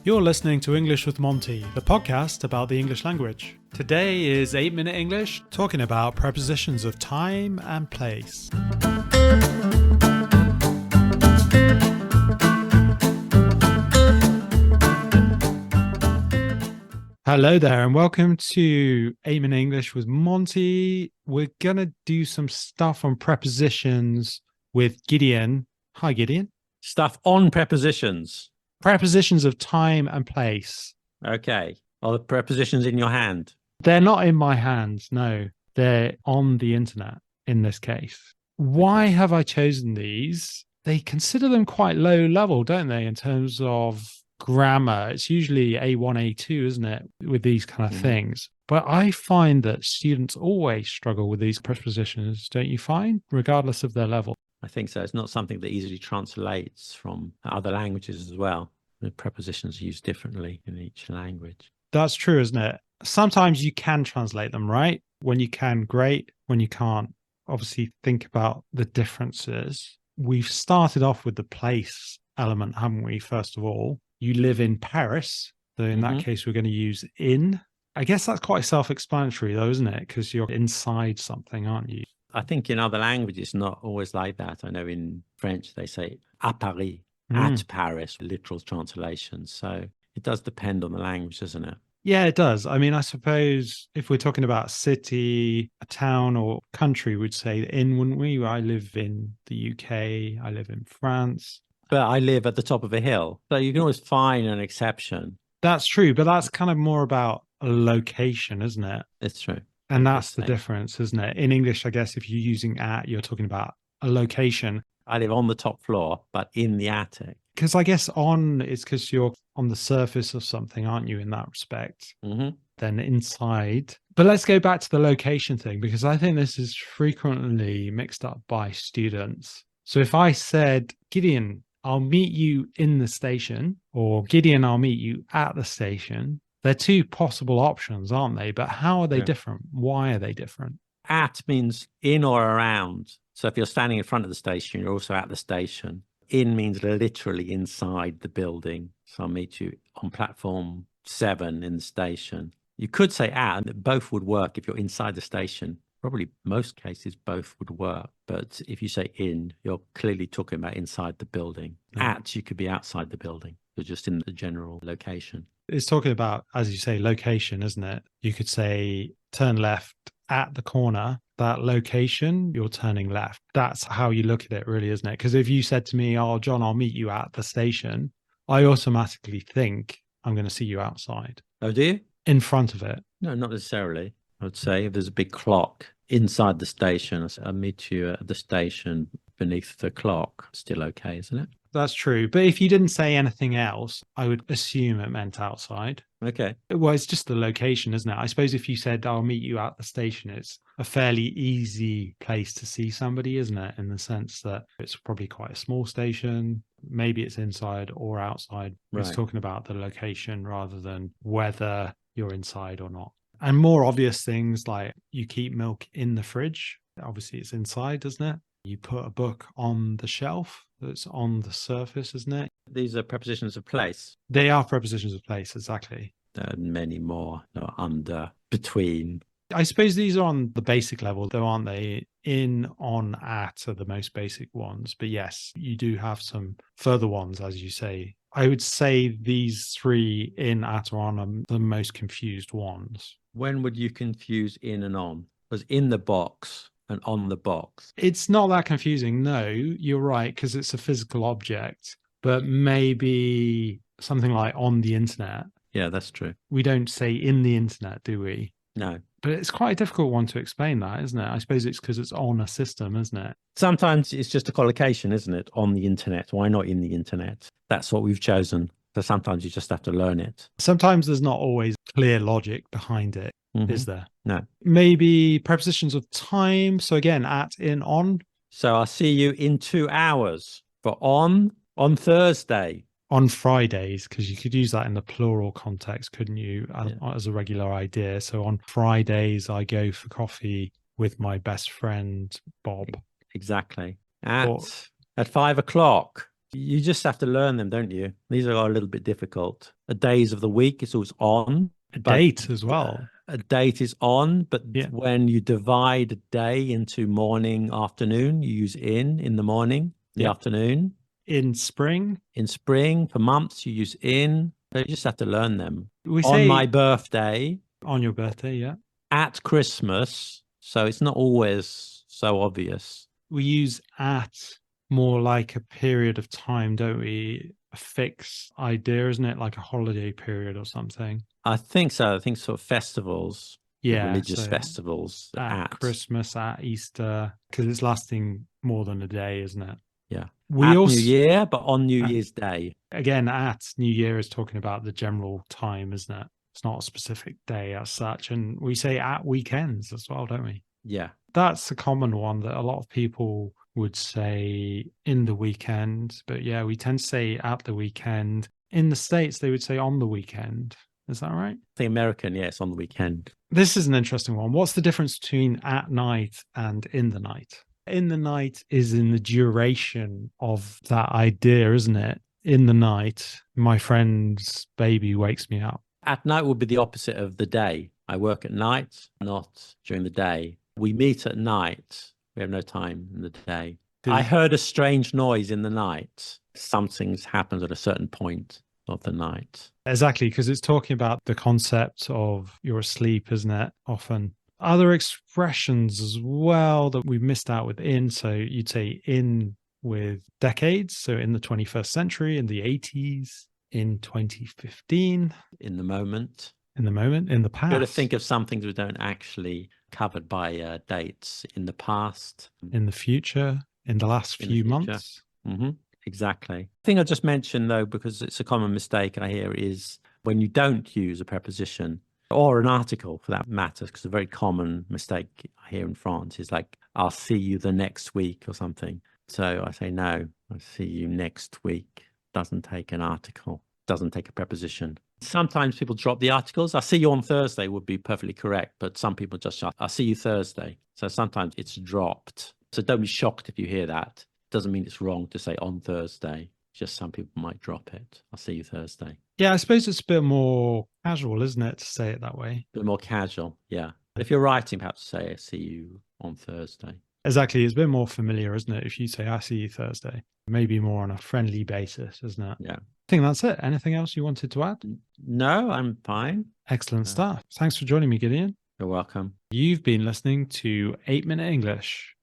You're listening to English with Monty, the podcast about the English language. Today is 8-Minute English, talking about prepositions of time and place. Hello there and welcome to 8-Minute English with Monty. We're going to do some stuff on prepositions with Gideon. Hi, Gideon. Stuff on prepositions. Prepositions of time and place. Okay. Are the prepositions in your hand? They're not in my hands, no. They're on the internet in this case. Why have I chosen these? They consider them quite low level, don't they, in terms of grammar? It's usually A1, A2, isn't it, with these kind of things? But I find that students always struggle with these prepositions, don't you find, regardless of their level? I think so. It's not something that easily translates from other languages as well. The prepositions are used differently in each language. That's true, isn't it? Sometimes you can translate them, right? When you can, great. When you can't, obviously think about the differences. We've started off with the place element, haven't we? First of all, you live in Paris. So in that case, we're going to use in. I guess that's quite self-explanatory though, isn't it? Because you're inside something, aren't you? I think in other languages, it's not always like that. I know in French, they say à Paris, at Paris, literal translation. So it does depend on the language, doesn't it? Yeah, it does. I mean, I suppose if we're talking about city, a town or country, we'd say in, wouldn't we? I live in the UK. I live in France. But I live at the top of a hill. So you can always find an exception. That's true. But that's kind of more about a location, isn't it? It's true. And that's the difference, isn't it? In English, I guess if you're using at, you're talking about a location. I live on the top floor, but in the attic. Because I guess on is because you're on the surface of something, aren't you, in that respect? Then inside. But let's go back to the location thing, because I think this is frequently mixed up by students. So if I said, Gideon, I'll meet you in the station, or Gideon, I'll meet you at the station, they're two possible options, aren't they? But how are they different? Why are they different? At means in or around. So if you're standing in front of the station, you're also at the station. In means literally inside the building. So I'll meet you on platform 7 in the station. You could say at, and both would work if you're inside the station. Probably most cases, both would work. But if you say in, you're clearly talking about inside the building. At, you could be outside the building. You're just in the general location. It's talking about, as you say, location, isn't it? You could say turn left at the corner. That location, you're turning left. That's how you look at it, really, isn't it? Because if you said to me, oh, John, I'll meet you at the station, I automatically think I'm going to see you outside. Oh, do you? In front of it. No, not necessarily. I would say if there's a big clock inside the station, I'll meet you at the station beneath the clock. Still okay, isn't it? That's true. But if you didn't say anything else, I would assume it meant outside. Okay. Well, it's just the location, isn't it? I suppose if you said, I'll meet you at the station, it's a fairly easy place to see somebody, isn't it? In the sense that it's probably quite a small station. Maybe it's inside or outside. Right. It's talking about the location rather than whether you're inside or not. And more obvious things like you keep milk in the fridge. Obviously, it's inside, doesn't it? You put a book on the shelf that's on the surface, isn't it? These are prepositions of place. They are prepositions of place, exactly. There are many more. Under, between. I suppose these are on the basic level, though, aren't they? In, on, at are the most basic ones. But yes, you do have some further ones, as you say. I would say these three, in, at, or on, are the most confused ones. When would you confuse in and on? Because in the box and on the box. It's not that confusing. No, you're right, because it's a physical object. But maybe something like on the internet. Yeah, that's true. We don't say in the internet, do we? No. But it's quite a difficult one to explain that, isn't it? I suppose it's because it's on a system, isn't it? Sometimes it's just a collocation, isn't it? On the internet. Why not in the internet? That's what we've chosen. So sometimes you just have to learn it. Sometimes there's not always clear logic behind it, is there? No. Maybe prepositions of time. So again, at, in, on. So I'll see you in 2 hours. For on Thursday. On Fridays, because you could use that in the plural context, couldn't you, as a regular idea. So on Fridays, I go for coffee with my best friend, Bob. Exactly. At 5 o'clock. You just have to learn them, don't you? These are a little bit difficult. A days of the week is always on. A But date as well. a date is on, but Yeah. when you divide a day into morning, afternoon, you use in the morning, the Yeah. afternoon. In spring, In spring, for months, you use in. So you just have to learn them. we On say my birthday, on your birthday. Yeah. at Christmas. So it's not always so obvious. We use at more like a period of time, don't we? A fixed idea, isn't it? Like a holiday period or something. I think so. I think sort of festivals, the Yeah. religious So festivals, at Christmas, at Easter, because it's lasting more than a day, isn't it? Yeah. We At New also, Year, but on New Year's Day. again, at New Year is talking about the general time, isn't it? It's not a specific day as such. And we say at weekends as well, don't we? Yeah. That's a common one that a lot of people would say in the weekend. But yeah, we tend to say at the weekend. In the States, they would say on the weekend. Is that right? The American, yes, on the weekend. This is an interesting one. What's the difference between at night and in the night? In the night is in the duration of that idea, isn't it? In the night, my friend's baby wakes me up. At night would be the opposite of the day. I work at night, not during the day. We meet at night. We have no time in the day. I heard a strange noise in the night. Something's happened at a certain point of the night. Exactly, because it's talking about the concept of you're asleep, isn't it? Often. Other expressions as well that we've missed out with in. So you'd say in with decades. So in the 21st century, in the 80s, in 2015. In the moment. In the moment, in the past. You've got to think of some things we don't actually covered by dates. In the past. In the future, in the last few months. Mm-hmm. Exactly. The thing I just mentioned, though, because it's a common mistake I hear, is when you don't use a preposition or an article for that matter, because a very common mistake I hear in France is like, I'll see you the next week or something. So I say, no, I'll see you next week. Doesn't take an article, doesn't take a preposition. Sometimes people drop the articles. I'll see you on Thursday would be perfectly correct, but some people just shout, I'll see you Thursday. So sometimes it's dropped. So don't be shocked if you hear that. Doesn't mean it's wrong to say on Thursday. Just some people might drop it. I'll see you Thursday. Yeah, I suppose it's a bit more casual, isn't it, to say it that way? A bit more casual, yeah. But if you're writing, perhaps say, I see you on Thursday. Exactly. It's a bit more familiar, isn't it? If you say, I see you Thursday, maybe more on a friendly basis, isn't it? Yeah. I think that's it. Anything else you wanted to add? No, I'm fine. Excellent stuff. Thanks for joining me, Gideon. You're welcome. You've been listening to 8 Minute English.